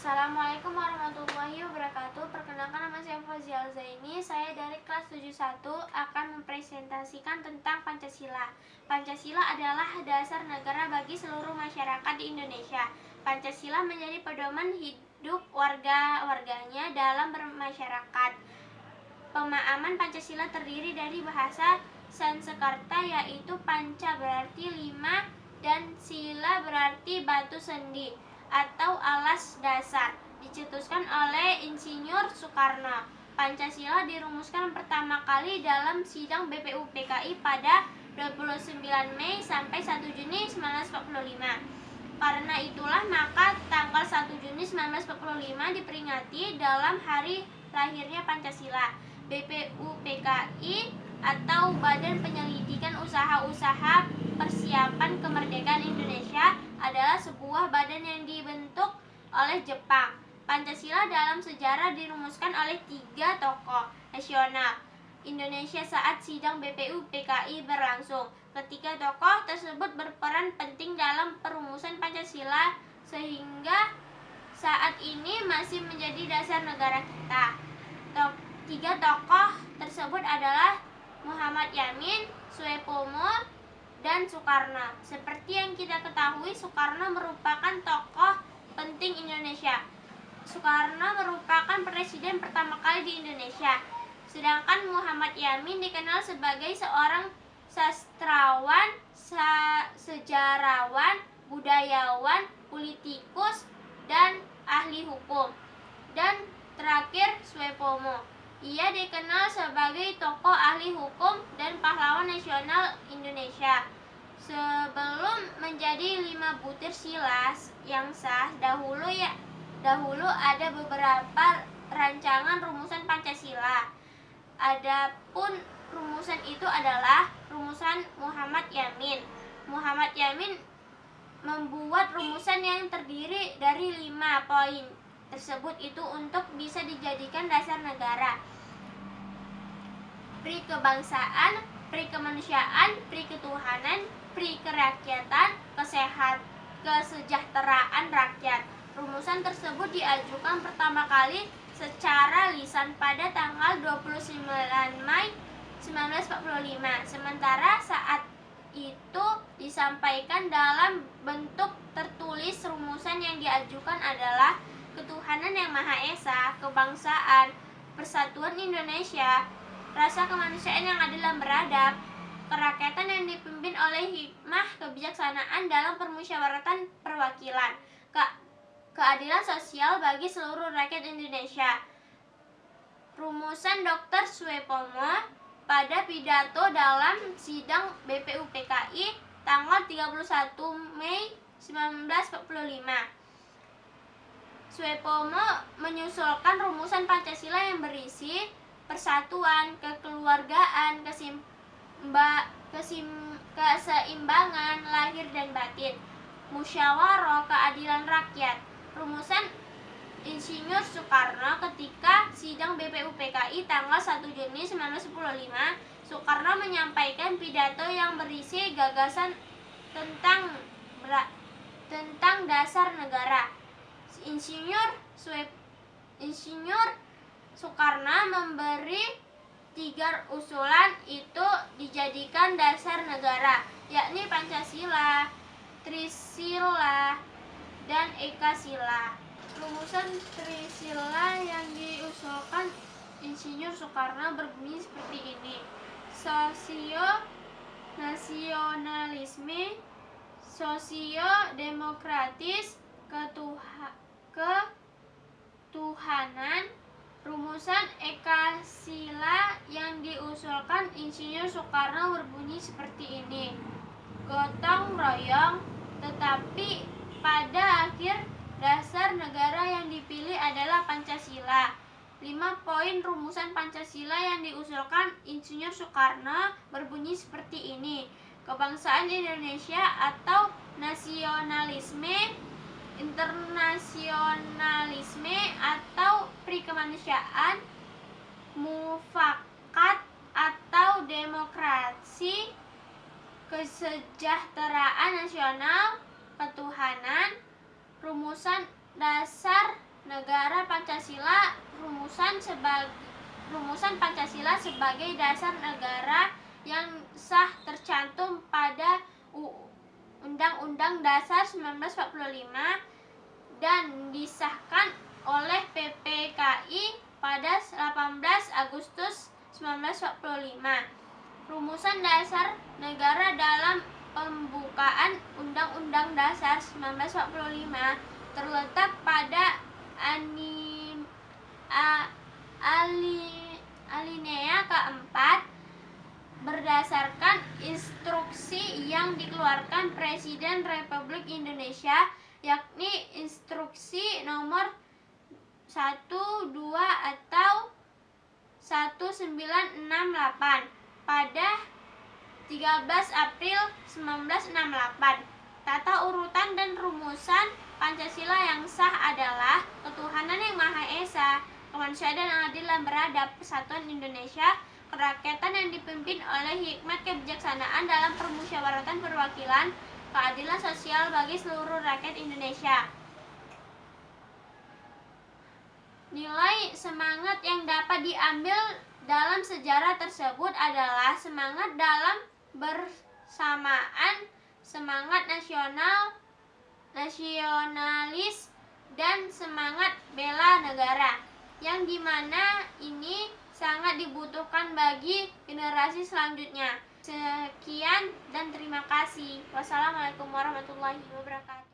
Assalamualaikum warahmatullahi wabarakatuh. Perkenalkan, nama saya Fazial Zaini. Saya dari kelas 71 akan mempresentasikan tentang Pancasila. Pancasila adalah dasar negara bagi seluruh masyarakat di Indonesia. Pancasila menjadi pedoman hidup warga-warganya dalam bermasyarakat. Pemahaman Pancasila terdiri dari bahasa Sanskerta, yaitu panca berarti 5 dan sila berarti batu sendi atau alas dasar. Dicetuskan oleh Insinyur Soekarno. Pancasila dirumuskan pertama kali dalam sidang BPUPKI pada 29 Mei sampai 1 Juni 1945. Karena itulah maka tanggal 1 Juni 1945 diperingati dalam hari lahirnya Pancasila. BPUPKI atau Badan Penyelidikan Usaha-Usaha Persiapan Kemerdekaan Indonesia adalah sebuah badan yang dibentuk oleh Jepang. Pancasila dalam sejarah dirumuskan oleh 3 tokoh nasional Indonesia saat sidang BPUPKI berlangsung. Ketiga tokoh tersebut berperan penting dalam perumusan Pancasila sehingga saat ini masih menjadi dasar negara kita. Tiga tokoh tersebut adalah Muhammad Yamin, Soepomo, dan Soekarno. Seperti yang kita ketahui, Soekarno merupakan tokoh penting Indonesia. Soekarno merupakan presiden pertama kali di Indonesia. Sedangkan Muhammad Yamin dikenal sebagai seorang sastrawan, sejarawan, budayawan, politikus, dan ahli hukum. Dan terakhir Soepomo. Ia dikenal sebagai tokoh ahli hukum dan pahlawan nasional Indonesia. Sebelum menjadi 5 butir sila yang sah, dahulu ada beberapa rancangan rumusan Pancasila. Adapun rumusan itu adalah rumusan Muhammad Yamin. Muhammad Yamin membuat rumusan yang terdiri dari 5 poin tersebut itu untuk bisa dijadikan dasar negara. Pri kebangsaan, pri kemanusiaan, pri ketuhanan, pri kerakyatan, kesejahteraan rakyat. Rumusan tersebut diajukan pertama kali secara lisan pada tanggal 29 Mei 1945. Sementara saat itu disampaikan dalam bentuk tertulis. Rumusan yang diajukan adalah ketuhanan yang Maha Esa, kebangsaan, persatuan Indonesia, rasa kemanusiaan yang adil dan beradab, kerakyatan yang dipimpin oleh hikmah kebijaksanaan dalam permusyawaratan perwakilan, keadilan sosial bagi seluruh rakyat Indonesia. Rumusan Dr. Soepomo pada pidato dalam sidang BPUPKI tanggal 31 Mei 1945. Soepomo menyusulkan rumusan Pancasila yang berisi persatuan, kekeluargaan, keseimbangan lahir dan batin, musyawarah, keadilan rakyat. Rumusan Insinyur Soekarno ketika sidang BPUPKI tanggal 1 Juni 1945, Soekarno menyampaikan pidato yang berisi gagasan tentang dasar negara. Insinyur Soekarno memberi 3 usulan itu dijadikan dasar negara, yakni Pancasila, Trisila, dan Ekasila. Rumusan Trisila yang diusulkan Insinyur Soekarno berbunyi seperti ini: sosio-nasionalisme, sosio-demokratis, ketuhanan. Rumusan Ekasila yang diusulkan Insinyur Soekarno berbunyi seperti ini: gotong royong, tetapi pada akhir dasar negara yang dipilih adalah Pancasila. 5 poin rumusan Pancasila yang diusulkan Insinyur Soekarno berbunyi seperti ini: kebangsaan Indonesia atau nasionalisme, internasionalisme atau prikemanusiaan, mufakat atau demokrasi, kesejahteraan nasional, ketuhanan. Rumusan dasar negara Pancasila, rumusan Pancasila sebagai dasar negara yang sah tercantum pada Undang-Undang Dasar 1945 dan disahkan oleh PPKI pada 18 Agustus 1945. Rumusan dasar negara dalam pembukaan Undang-Undang Dasar 1945 terletak pada alinea keempat berdasarkan instruksi yang dikeluarkan Presiden Republik Indonesia, yakni Instruksi Nomor 12 atau 1968 pada 13 April 1968. Tata urutan dan rumusan Pancasila yang sah adalah ketuhanan yang Maha Esa, kemanusiaan yang adil dan beradab, persatuan Indonesia, kerakyatan yang dipimpin oleh hikmat kebijaksanaan dalam permusyawaratan perwakilan, keadilan sosial bagi seluruh rakyat Indonesia. Nilai semangat yang dapat diambil dalam sejarah tersebut adalah semangat dalam bersamaan, semangat nasionalis, dan semangat bela negara, yang dimana ini sangat dibutuhkan bagi generasi selanjutnya. Sekian dan terima kasih. Wassalamualaikum warahmatullahi wabarakatuh.